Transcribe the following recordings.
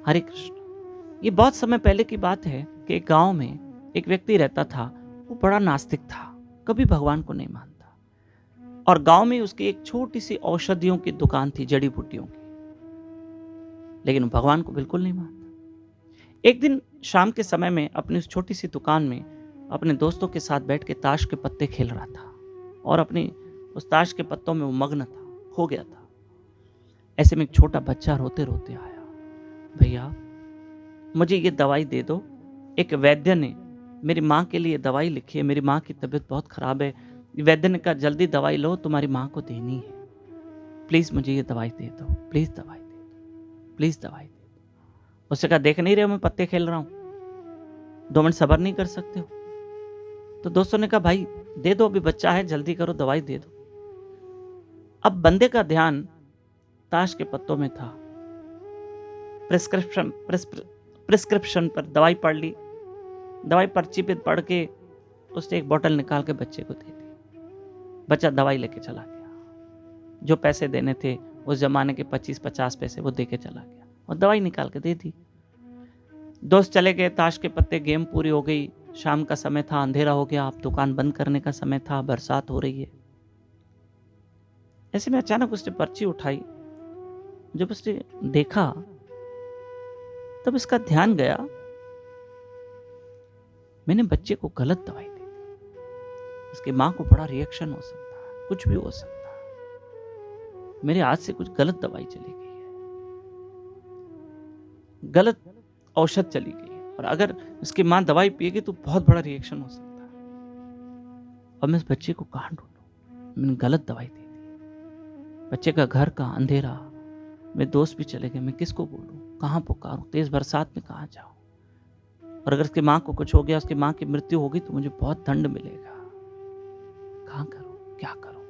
हरे कृष्ण। ये बहुत समय पहले की बात है कि एक गांव में एक व्यक्ति रहता था। वो बड़ा नास्तिक था, कभी भगवान को नहीं मानता। और गांव में उसकी एक छोटी सी औषधियों की दुकान थी, जड़ी बूटियों की, लेकिन वो भगवान को बिल्कुल नहीं मानता। एक दिन शाम के समय में अपनी उस छोटी सी दुकान में अपने दोस्तों के साथ बैठ के ताश के पत्ते खेल रहा था और अपनी उस ताश के पत्तों में वो मग्न था, खो गया था। ऐसे में एक छोटा बच्चा रोते रोते आया, भैया मुझे ये दवाई दे दो। एक वैद्य ने मेरी माँ के लिए दवाई लिखी है, मेरी माँ की तबीयत बहुत खराब है। वैद्य ने कहा जल्दी दवाई लो, तुम्हारी माँ को देनी है, प्लीज मुझे ये दवाई दे दो, प्लीज दवाई दे दो, प्लीज दवाई दे दो। उससे कहा देख नहीं रहे हो मैं पत्ते खेल रहा हूं, 2 मिनट सब्र नहीं कर सकते हो? तो दोस्तों ने कहा भाई दे दो, अभी बच्चा है, जल्दी करो, दवाई दे दो। अब बंदे का ध्यान ताश के पत्तों में था। प्रिस्क्रिप्शन पर दवाई पढ़ ली, दवाई पर्ची पे पढ़ के उसने एक बोतल निकाल के बच्चे को दे दी। बच्चा दवाई लेके चला गया। जो पैसे देने थे उस जमाने के 25-50 पैसे वो दे के चला गया और दवाई निकाल के दे दी। दोस्त चले गए, ताश के पत्ते, गेम पूरी हो गई। शाम का समय था, अंधेरा हो गया, अब दुकान बंद करने का समय था, बरसात हो रही है। ऐसे में अचानक उसने पर्ची उठाई। जब उसने देखा तब इसका ध्यान गया, मैंने बच्चे को गलत दवाई दी थी। इसकी मां को बड़ा रिएक्शन हो सकता है, कुछ भी हो सकता है। मेरे हाथ से कुछ गलत दवाई चली गई है, गलत औषध चली गई है, और अगर इसकी मां दवाई पिएगी तो बहुत बड़ा रिएक्शन हो सकता है। और मैं इस बच्चे को कहां ढूंढूं? मैंने गलत दवाई दी थी। बच्चे का घर का अंधेरा, मेरे दोस्त भी चले गए, मैं किसको बोलूं, कहां पुकारूं, तेज बरसात में कहां जाऊं? और अगर उसकी मां को कुछ हो गया, उसकी मां की मृत्यु होगी तो मुझे बहुत दंड मिलेगा। कहां करूं, क्या करूं?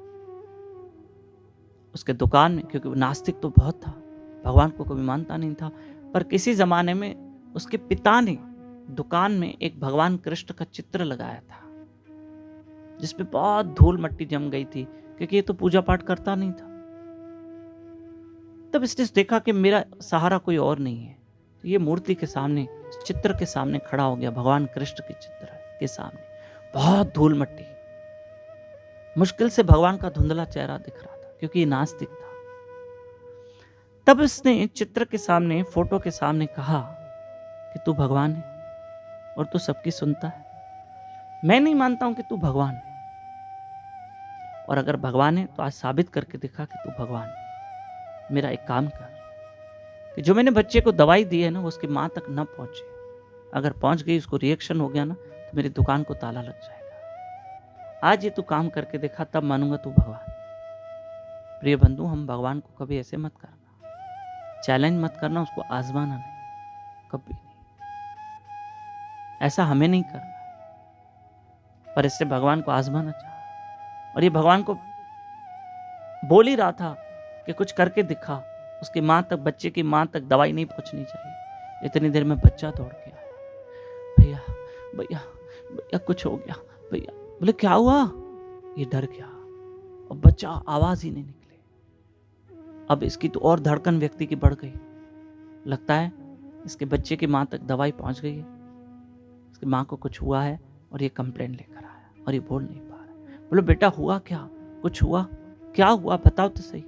उसके दुकान में, क्योंकि वो नास्तिक तो बहुत था, भगवान को कभी मानता नहीं था, पर किसी जमाने में उसके पिता ने दुकान में एक भगवान कृष्ण का चित्र लगाया था, जिसमें बहुत धूल मट्टी जम गई थी, क्योंकि ये तो पूजा पाठ करता नहीं था। तब इसने देखा कि मेरा सहारा कोई और नहीं है, तो ये मूर्ति के सामने, चित्र के सामने खड़ा हो गया, भगवान कृष्ण के चित्र के सामने। बहुत धूल मट्टी, मुश्किल से भगवान का धुंधला चेहरा दिख रहा था, क्योंकि ये नास्तिक था। तब इसने चित्र के सामने, फोटो के सामने कहा कि तू भगवान है और तू सबकी सुनता है। मैं नहीं मानता हूं कि तू भगवान है, और अगर भगवान है तो आज साबित करके दिखा कि तू भगवान है। मेरा एक काम कर कि जो मैंने बच्चे को दवाई दी है ना, वो उसकी मां तक न पहुंचे। अगर पहुंच गई, उसको रिएक्शन हो गया ना, तो मेरी दुकान को ताला लग जाएगा। आज ये तू काम करके दिखा, तब मानूंगा तू भगवान। प्रिय बंधु, हम भगवान को कभी ऐसे मत करना, चैलेंज मत करना, उसको आजमाना नहीं, कभी नहीं। ऐसा हमें नहीं करना, पर इससे भगवान को आजमाना चाहा। और ये भगवान को बोल ही रहा था कि कुछ करके दिखा। उसकी मां तक, बच्चे की मां तक दवाई नहीं पहुंचनी चाहिए। इतनी देर में बच्चा दौड़ के आया, भैया भैया भैया कुछ हो गया भैया। बोले क्या हुआ? ये डर गया, और बच्चा आवाज ही नहीं निकले। अब इसकी तो और धड़कन व्यक्ति की बढ़ गई। लगता है इसके बच्चे की मां तक दवाई पहुंच गई है, इसकी मां को कुछ हुआ है, और ये कंप्लेंट लेकर आया, और ये बोल नहीं पा रहा। बोले बेटा हुआ क्या, कुछ हुआ, क्या हुआ बताओ तो सही।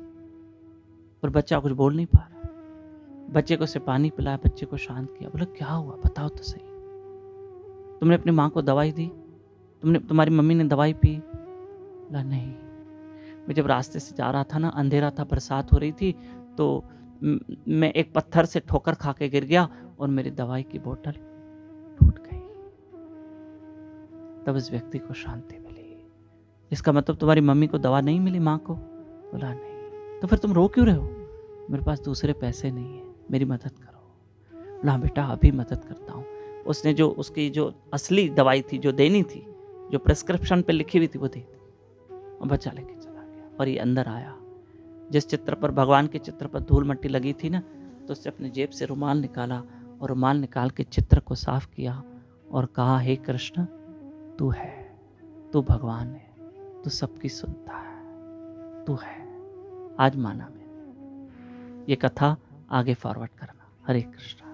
पर बच्चा कुछ बोल नहीं पा रहा। बच्चे को से पानी पिलाया, बच्चे को शांत किया। बोला क्या हुआ बताओ तो सही, तुमने अपनी माँ को दवाई दी, तुम्हारी मम्मी ने दवाई पी? बोला नहीं, मैं जब रास्ते से जा रहा था ना, अंधेरा था, बरसात हो रही थी, तो मैं एक पत्थर से ठोकर खा के गिर गया और मेरी दवाई की बोतल टूट गई। तब इस व्यक्ति को शांति मिली। इसका मतलब तुम्हारी मम्मी को दवा नहीं मिली, माँ को? बोला नहीं। तो फिर तुम रो क्यों रहे हो? मेरे पास दूसरे पैसे नहीं है, मेरी मदद करो। बोला बेटा अभी मदद करता हूँ। उसने जो उसकी जो असली दवाई थी, जो देनी थी, जो प्रिस्क्रिप्शन पे लिखी हुई थी, वो दे दी, और बच्चा लेके चला गया। और ये अंदर आया, जिस चित्र पर, भगवान के चित्र पर धूल मट्टी लगी थी ना, तो उसने अपने जेब से रुमाल निकाला, और रुमाल निकाल के चित्र को साफ किया और कहा हे कृष्ण, तू है, तू भगवान है, तू सबकी सुनता है, तू है। आज माना मैं। ये कथा आगे फॉरवर्ड करना। हरे कृष्ण।